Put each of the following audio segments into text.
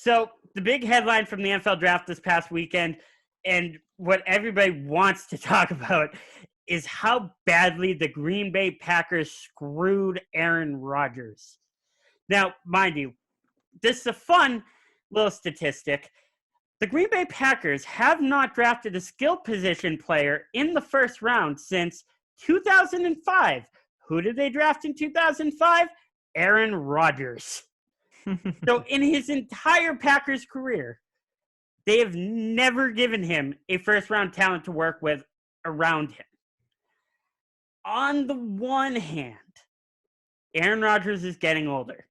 So the big headline from the NFL draft this past weekend, and what everybody wants to talk about, is how badly the Green Bay Packers screwed Aaron Rodgers. Now, mind you, this is a fun little statistic. The Green Bay Packers have not drafted a skill position player in the first round since 2005. Who did they draft in 2005? Aaron Rodgers. So in his entire Packers career, they have never given him a first-round talent to work with around him. On the one hand, Aaron Rodgers is getting older.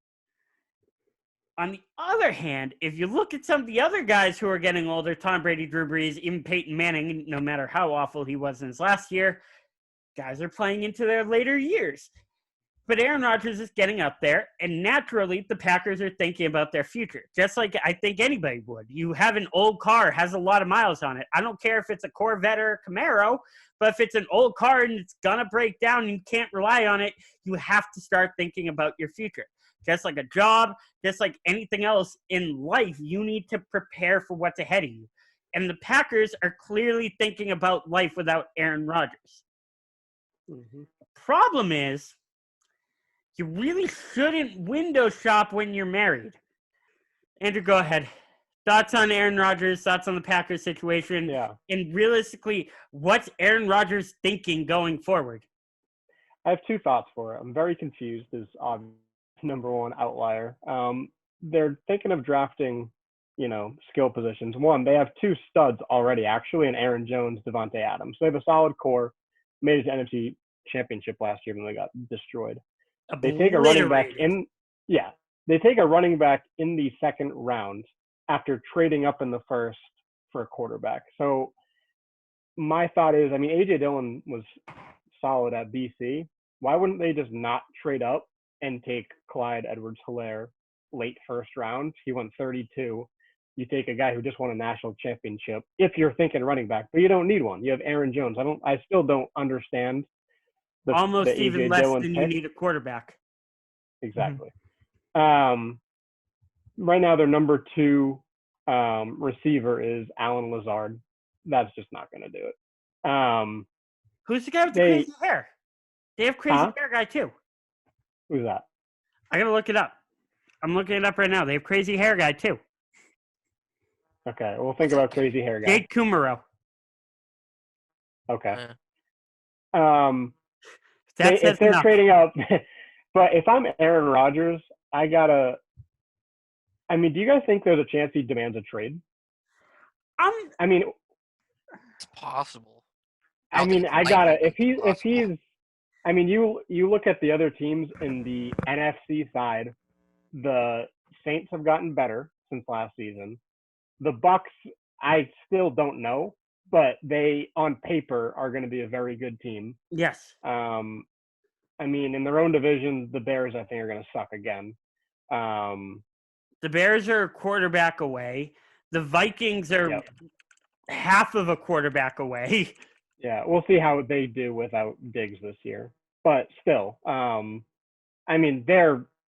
On the other hand, if you look at some of the other guys who are getting older, Tom Brady, Drew Brees, even Peyton Manning, no matter how awful he was in his last year, guys are playing into their later years. But Aaron Rodgers is getting up there, and naturally, the Packers are thinking about their future, just like I think anybody would. You have an old car, has a lot of miles on it. I don't care if it's a Corvette or a Camaro, but if it's an old car and it's going to break down and you can't rely on it, you have to start thinking about your future. Just like a job, just like anything else in life, you need to prepare for what's ahead of you. And the Packers are clearly thinking about life without Aaron Rodgers. Mm-hmm. The problem is, you really shouldn't window shop when you're married. Andrew, go ahead. Thoughts on Aaron Rodgers, thoughts on the Packers situation, Yeah. And realistically, what's Aaron Rodgers thinking going forward? I have two thoughts for it. I'm very confused as number one outlier. They're thinking of drafting, skill positions. One, they have two studs already, actually, in Aaron Jones, Devontae Adams. They have a solid core, made it to NFC Championship last year when they got destroyed. They take a running back they take a running back in the second round after trading up in the first for a quarterback. So my thought is, A.J. Dillon was solid at BC. Why wouldn't they just not trade up and take Clyde Edwards-Helaire late first round? He went 32. You take a guy who just won a national championship if you're thinking running back, but you don't need one. You have Aaron Jones. I still don't understand Almost the even AJ less Dillon than pick. You need a quarterback. Exactly. Right now, their number two receiver is Alan Lazard. That's just not going to do it. Who's the guy with the crazy hair? They have crazy hair guy too. Who's that? I got to look it up. I'm looking it up right now. They have crazy hair guy too. Okay, we'll think about crazy hair guy. Jake Kumaro. Okay. If they're trading up, but if I'm Aaron Rodgers, do you guys think there's a chance he demands a trade? It's possible. You look at the other teams in the NFC side, the Saints have gotten better since last season. The Bucks, I still don't know, but they, on paper, are going to be a very good team. Yes. In their own division, the Bears, I think, are going to suck again. The Bears are a quarterback away. The Vikings are half of a quarterback away. Yeah, we'll see how they do without Diggs this year. But still,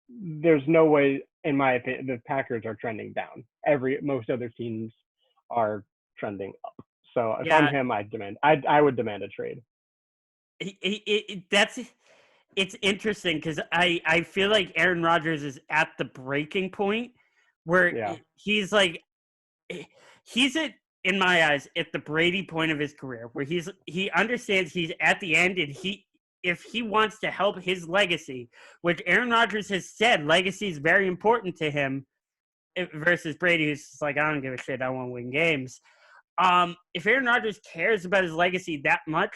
there's no way, in my opinion, the Packers are trending down. Most other teams are trending up. So if I'm him, I would demand a trade. It's interesting because I feel like Aaron Rodgers is at the breaking point where he's in my eyes, at the Brady point of his career, where he understands he's at the end, and if he wants to help his legacy, which Aaron Rodgers has said legacy is very important to him, versus Brady, who's just like, I don't give a shit, I want to win games. If Aaron Rodgers cares about his legacy that much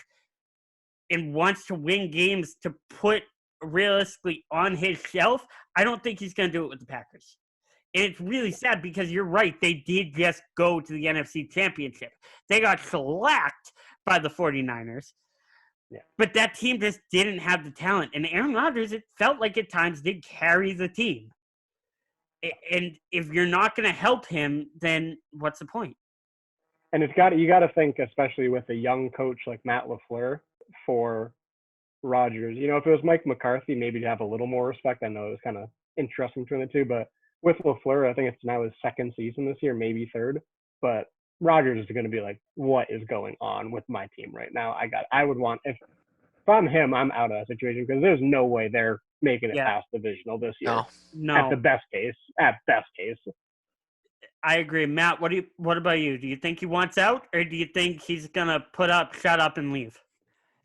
and wants to win games to put realistically on his shelf, I don't think he's going to do it with the Packers. And it's really sad because you're right. They did just go to the NFC Championship. They got shellacked by the 49ers. Yeah. But that team just didn't have the talent. And Aaron Rodgers, it felt like at times, did carry the team. And if you're not going to help him, then what's the point? And you got to think, especially with a young coach like Matt LaFleur, for Rodgers. If it was Mike McCarthy, maybe to have a little more respect. I know it was kind of interesting between the two, but with LaFleur, I think it's now his second season this year, maybe third. But Rodgers is going to be like, what is going on with my team right now? I would want, if I'm him, I'm out of that situation because there's no way they're making it Yeah. past divisional this year. No. At the No, best case. At best case. I agree. Matt, what about you? Do you think he wants out, or do you think he's gonna shut up, and leave?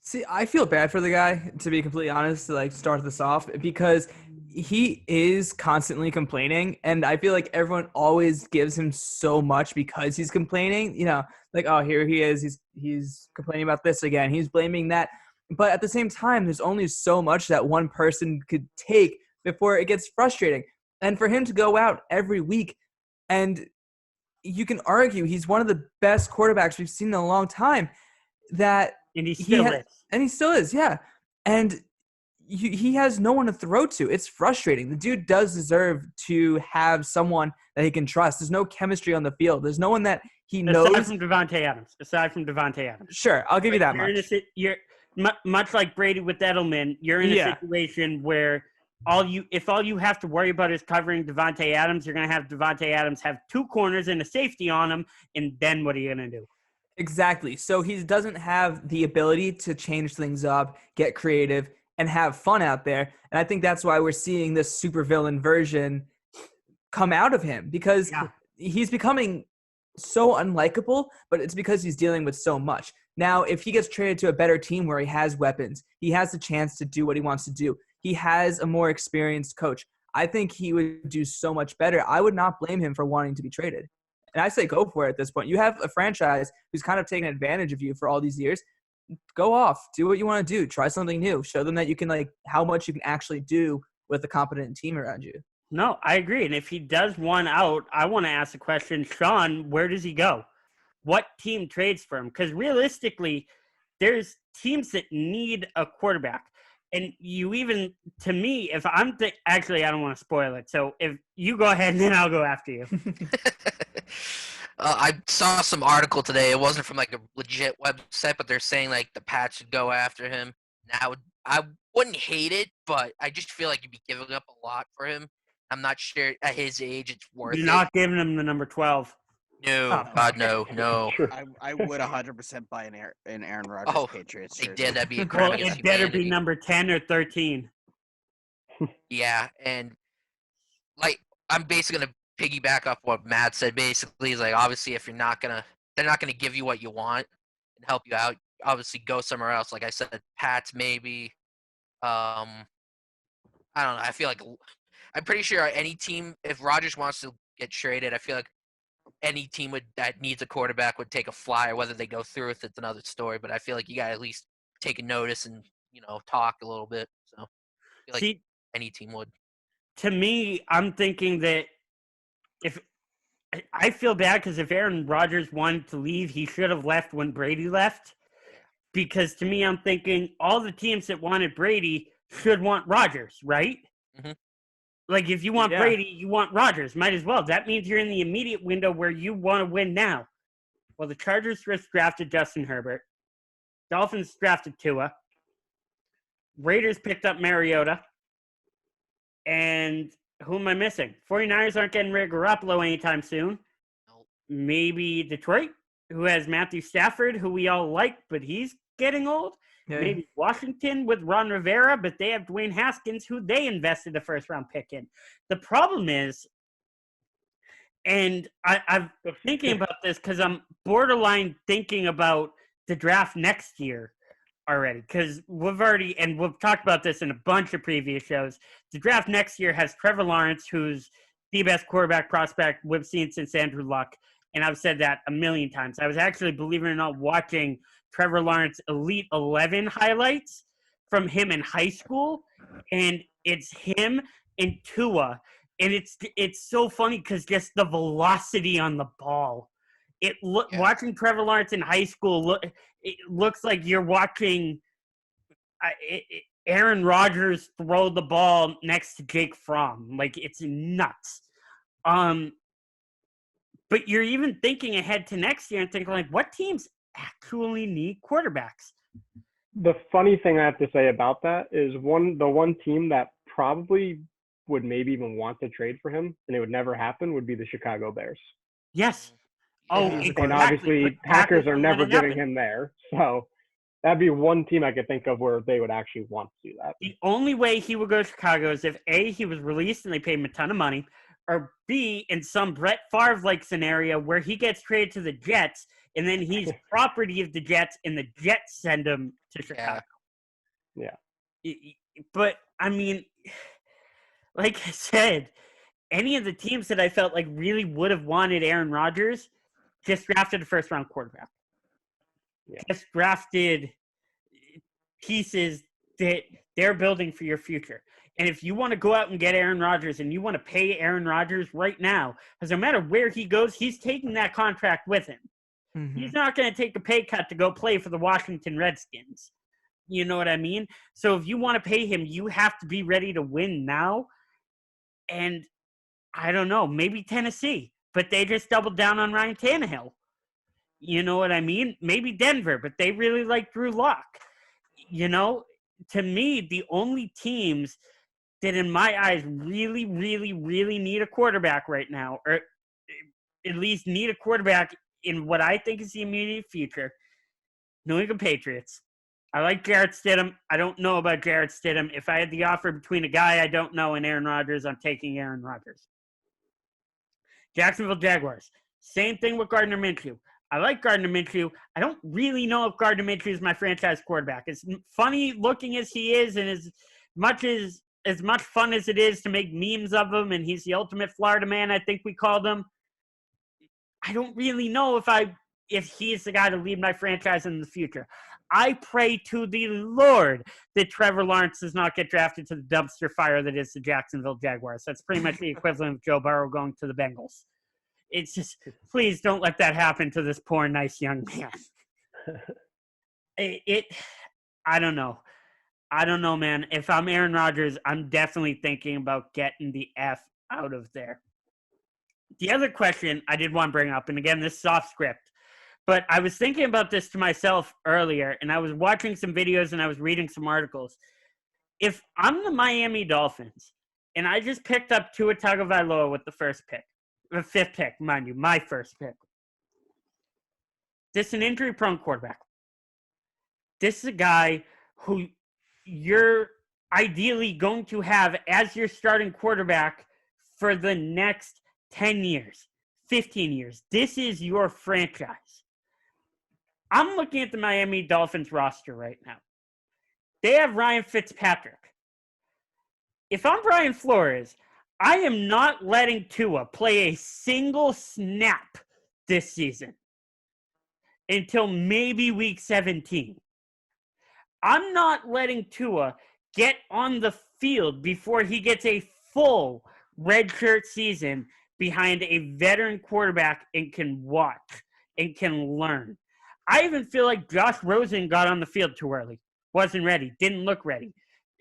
See, I feel bad for the guy, to be completely honest, to like start this off, because he is constantly complaining, and I feel like everyone always gives him so much because he's complaining. You know, like, oh, here he is, he's complaining about this again, he's blaming that. But at the same time, there's only so much that one person could take before it gets frustrating. And for him to go out every week, and you can argue he's one of the best quarterbacks we've seen in a long time, that And he still is. and he still is, yeah. And he has no one to throw to. It's frustrating. The dude does deserve to have someone that he can trust. There's no chemistry on the field. There's no one that he knows. Aside from Devontae Adams. Sure, I'll give you that much. You're much like Brady with Edelman. You're in a situation where if all you have to worry about is covering Devontae Adams, you're going to have Devontae Adams have two corners and a safety on him, and then what are you going to do? Exactly. So he doesn't have the ability to change things up, get creative, and have fun out there. And I think that's why we're seeing this supervillain version come out of him, because he's becoming so unlikable, but it's because he's dealing with so much. Now, if he gets traded to a better team where he has weapons, he has the chance to do what he wants to do. He has a more experienced coach. I think he would do so much better. I would not blame him for wanting to be traded. And I say go for it at this point. You have a franchise who's kind of taken advantage of you for all these years. Go off. Do what you want to do. Try something new. Show them that you can, how much you can actually do with a competent team around you. No, I agree. And if he does want out, I want to ask the question, Sean, where does he go? What team trades for him? Because realistically, there's teams that need a quarterback. And you even, to me, if I'm actually, I don't want to spoil it. So if you go ahead, and then I'll go after you. I saw some article today. It wasn't from a legit website, but they're saying the Pats should go after him. Now, I wouldn't hate it, but I just feel like you'd be giving up a lot for him. I'm not sure at his age it's worth You're it. not giving him the number 12. No, God, no. I would 100% buy an Aaron Rodgers Patriots jersey. They did. That'd be a Well, great it better be number 10 or 13. Yeah, and I'm basically gonna piggyback off what Matt said. Basically, is obviously if they're not gonna give you what you want and help you out, obviously go somewhere else. Like I said, Pats maybe. I don't know. I feel like I'm pretty sure any team, if Rodgers wants to get traded, I feel like any team that needs a quarterback would take a flyer. Whether they go through with it's another story. But I feel like you got to at least take a notice and talk a little bit. So I feel like any team would. To me, I'm thinking that I feel bad because if Aaron Rodgers wanted to leave, he should have left when Brady left. Because to me, I'm thinking all the teams that wanted Brady should want Rodgers, right? Mm-hmm. If you want Brady, you want Rodgers. Might as well. That means you're in the immediate window where you want to win now. Well, the Chargers just drafted Justin Herbert. Dolphins drafted Tua. Raiders picked up Mariota. And who am I missing? 49ers aren't getting rid of Garoppolo anytime soon. Nope. Maybe Detroit, who has Matthew Stafford, who we all like, but he's getting old. Yeah. Maybe Washington with Ron Rivera, but they have Dwayne Haskins, who they invested a first-round pick in. The problem is, and I've been thinking about this because I'm borderline thinking about the draft next year already, because we've talked about this in a bunch of previous shows. The draft next year has Trevor Lawrence, who's the best quarterback prospect we've seen since Andrew Luck, and I've said that a million times. I was actually, believe it or not, watching Trevor Lawrence Elite 11 highlights from him in high school, and it's him and Tua, and it's so funny because just the velocity on the ball. Watching Trevor Lawrence in high school, it looks like you're watching Aaron Rodgers throw the ball next to Jake Fromm. It's nuts. But you're even thinking ahead to next year and thinking, what teams actually need quarterbacks? The funny thing I have to say about that is the one team that probably would maybe even want to trade for him, and it would never happen, would be the Chicago Bears. Yes. Oh, Yeah. exactly. And obviously, But Packers are don't never let it giving happen. him there. So that'd be one team I could think of where they would actually want to do that. The only way he would go to Chicago is if A, he was released and they paid him a ton of money, or B, in some Brett Favre-like scenario where he gets traded to the Jets and then he's property of the Jets and the Jets send him to Chicago. Yeah. But, I mean, like I said, any of the teams that I felt like really would have wanted Aaron Rodgers just drafted a first-round quarterback. Yeah. Just drafted pieces that they're building for your future. And if you want to go out and get Aaron Rodgers and you want to pay Aaron Rodgers right now, because no matter where he goes, he's taking that contract with him. Mhm. He's not going to take a pay cut to go play for the Washington Redskins. You know what I mean? So if you want to pay him, you have to be ready to win now. And I don't know, maybe Tennessee, but they just doubled down on Ryan Tannehill. You know what I mean? Maybe Denver, but they really like Drew Lock. You know, to me, the only teams that in my eyes really, really, really need a quarterback right now, or at least need a quarterback in what I think is the immediate future, New England Patriots. I like Jarrett Stidham. I don't know about Jarrett Stidham. If I had the offer between a guy I don't know and Aaron Rodgers, I'm taking Aaron Rodgers. Jacksonville Jaguars. Same thing with Gardner Minshew. I like Gardner Minshew. I don't really know if Gardner Minshew is my franchise quarterback. As funny looking as he is, and as much fun as it is to make memes of him, and he's the ultimate Florida man, I think we called him. I don't really know if he's the guy to lead my franchise in the future. I pray to the Lord that Trevor Lawrence does not get drafted to the dumpster fire that is the Jacksonville Jaguars. That's pretty much the equivalent of Joe Burrow going to the Bengals. It's just, please don't let that happen to this poor, nice young man. I don't know. I don't know, man. If I'm Aaron Rodgers, I'm definitely thinking about getting the F out of there. The other question I did want to bring up, and again, this is off script, but I was thinking about this to myself earlier, and I was watching some videos and I was reading some articles. If I'm the Miami Dolphins, and I just picked up Tua Tagovailoa with the fifth pick, mind you, my first pick. This is an injury-prone quarterback. This is a guy who you're ideally going to have as your starting quarterback for the next 10 years, 15 years. This is your franchise. I'm looking at the Miami Dolphins roster right now. They have Ryan Fitzpatrick. If I'm Brian Flores, I am not letting Tua play a single snap this season until maybe week 17. I'm not letting Tua get on the field before he gets a full redshirt season behind a veteran quarterback and can watch and can learn. I even feel like Josh Rosen got on the field too early. Wasn't ready. Didn't look ready.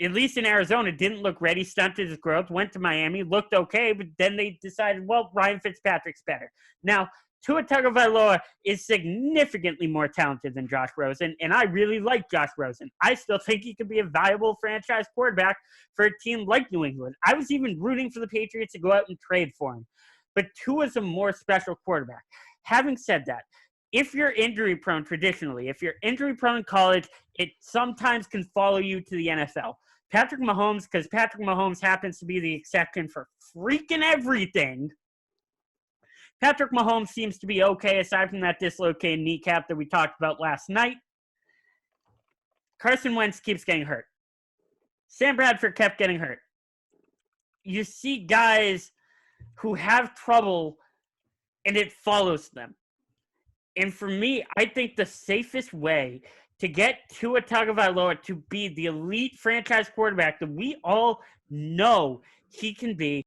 At least in Arizona, didn't look ready, stunted his growth, went to Miami, looked okay, but then they decided, well, Ryan Fitzpatrick's better. Now, Tua Tagovailoa is significantly more talented than Josh Rosen, and I really like Josh Rosen. I still think he could be a valuable franchise quarterback for a team like New England. I was even rooting for the Patriots to go out and trade for him. But Tua's a more special quarterback. Having said that, if you're injury-prone traditionally, if you're injury-prone in college, it sometimes can follow you to the NFL. Patrick Mahomes, because Patrick Mahomes happens to be the exception for freaking everything, Patrick Mahomes seems to be okay aside from that dislocated kneecap that we talked about last night. Carson Wentz keeps getting hurt. Sam Bradford kept getting hurt. You see guys who have trouble and it follows them. And for me, I think the safest way to get Tua Tagovailoa to be the elite franchise quarterback that we all know he can be